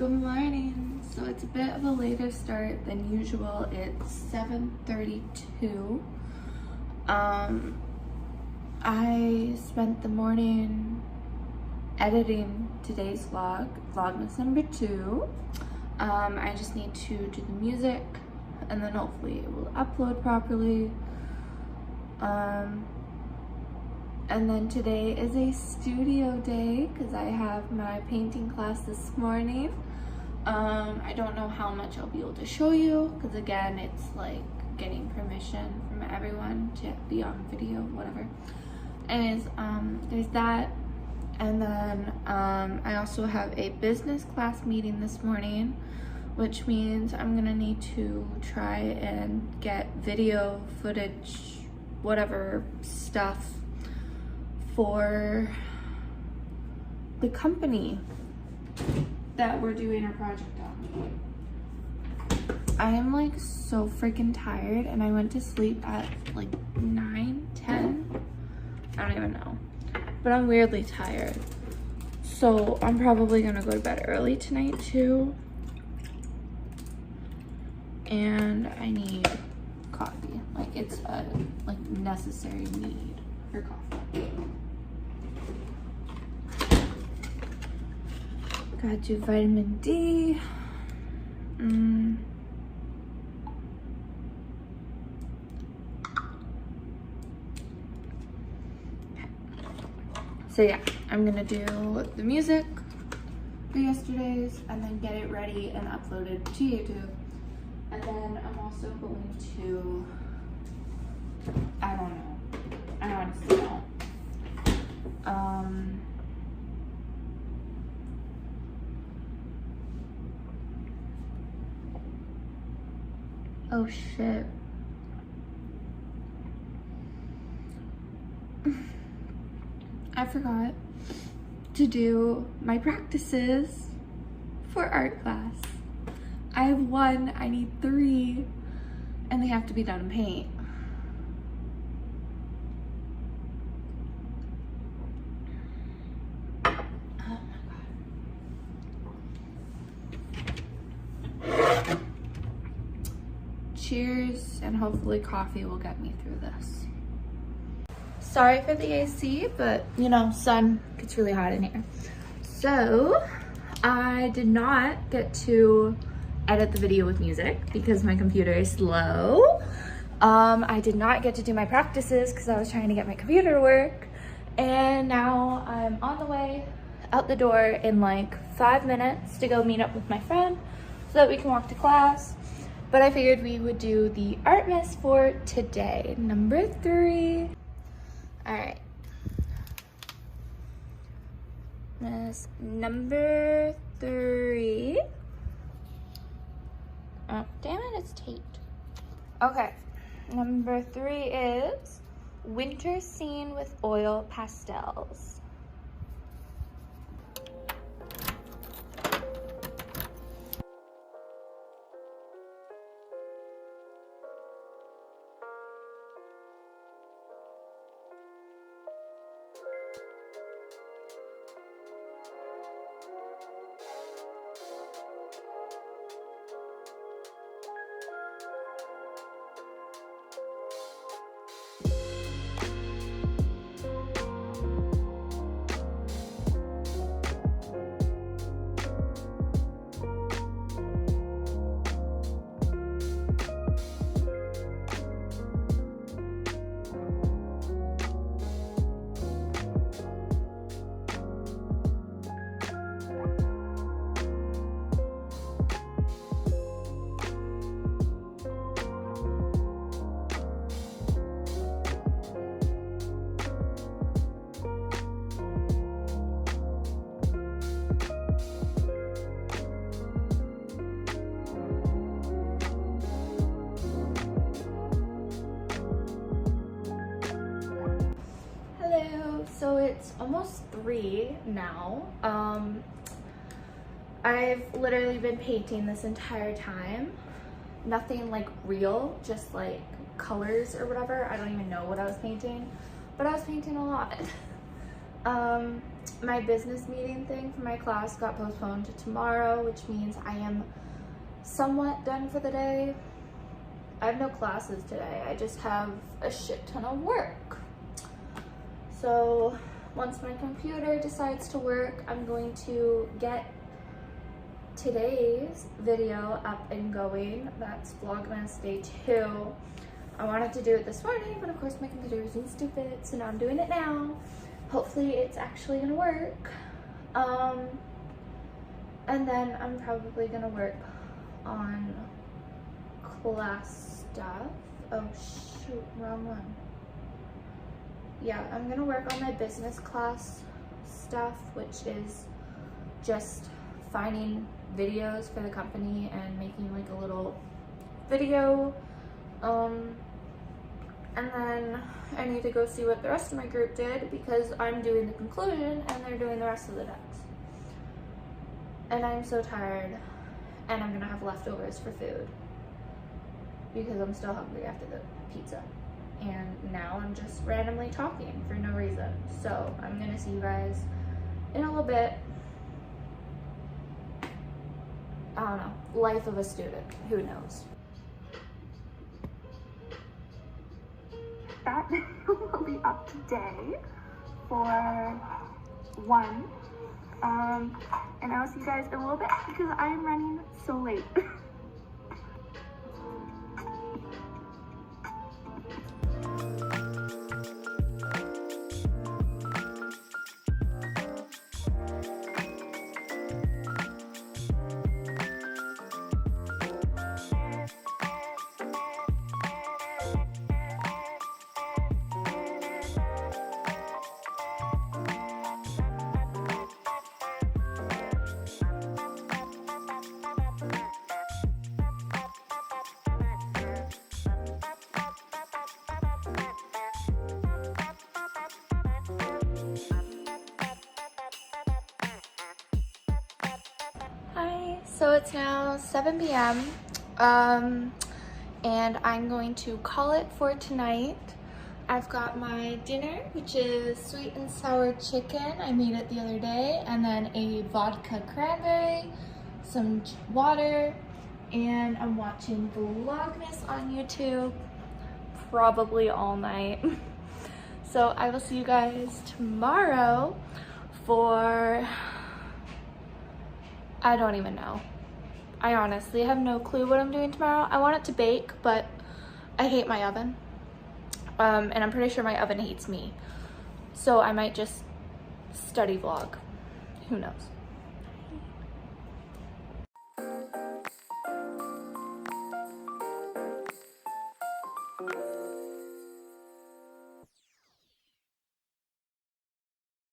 Good morning. So it's a bit of a later start than usual. It's 7:32. I spent the morning editing today's vlog, Vlogmas number 2. I just need to do the music and then hopefully it will upload properly. And then today is a studio day because I have my painting class this morning. I don't know how much I'll be able to show you because again, it's like getting permission from everyone to be on video, whatever. Anyways, there's that. And then I also have a business class meeting this morning, which means I'm gonna need to try and get video footage, whatever stuff for the company that we're doing our project on. I am like so freaking tired and I went to sleep at like 9, 10, I don't even know, but I'm weirdly tired. So I'm probably gonna go to bed early tonight too. And I need coffee, like it's a like necessary need for coffee. Gotta do vitamin D. So yeah, I'm gonna do the music for yesterday's and then get it ready and uploaded to YouTube. And then I'm also going to, I don't know, I honestly don't. Oh shit. I forgot to do my practices for art class. I have 1, I need 3, and they have to be done in paint. Oh my god. Cheers, and hopefully coffee will get me through this. Sorry for the AC, but you know, sun gets really hot in here. So I did not get to edit the video with music because my computer is slow. I did not get to do my practices because I was trying to get my computer to work. And now I'm on the way out the door in like 5 minutes to go meet up with my friend so that we can walk to class. But I figured we would do the art mess for today, number 3. All right. Mess number 3. Oh, damn it, it's taped. Okay, number 3 is winter scene with oil pastels. So it's almost 3 now. I've literally been painting this entire time. Nothing like real, just like colors or whatever. I don't even know what I was painting, but I was painting a lot. My business meeting thing for my class got postponed to tomorrow, which means I am somewhat done for the day. I have no classes today. I just have a shit ton of work. So once my computer decides to work, I'm going to get today's video up and going. That's Vlogmas day 2. I wanted to do it this morning, but of course my computer isn't stupid, so now I'm doing it now. Hopefully it's actually gonna work. And then I'm probably gonna work on class stuff. Oh shoot, wrong one. Yeah, I'm gonna work on my business class stuff, which is just finding videos for the company and making like a little video. And then I need to go see what the rest of my group did because I'm doing the conclusion and they're doing the rest of the decks. And I'm so tired, and I'm gonna have leftovers for food because I'm still hungry after the pizza. And now I'm just randomly talking for no reason. So I'm gonna see you guys in a little bit. I don't know, life of a student, who knows? That video will be up today for 1. And I'll see you guys in a little bit because I'm running so late. So it's now 7 p.m. And I'm going to call it for tonight. I've got my dinner, which is sweet and sour chicken. I made it the other day, and then a vodka cranberry, some water, and I'm watching Vlogmas on YouTube probably all night. So I will see you guys tomorrow for, I don't even know. I honestly have no clue what I'm doing tomorrow. I want it to bake, but I hate my oven. And I'm pretty sure my oven hates me. So I might just study vlog. Who knows?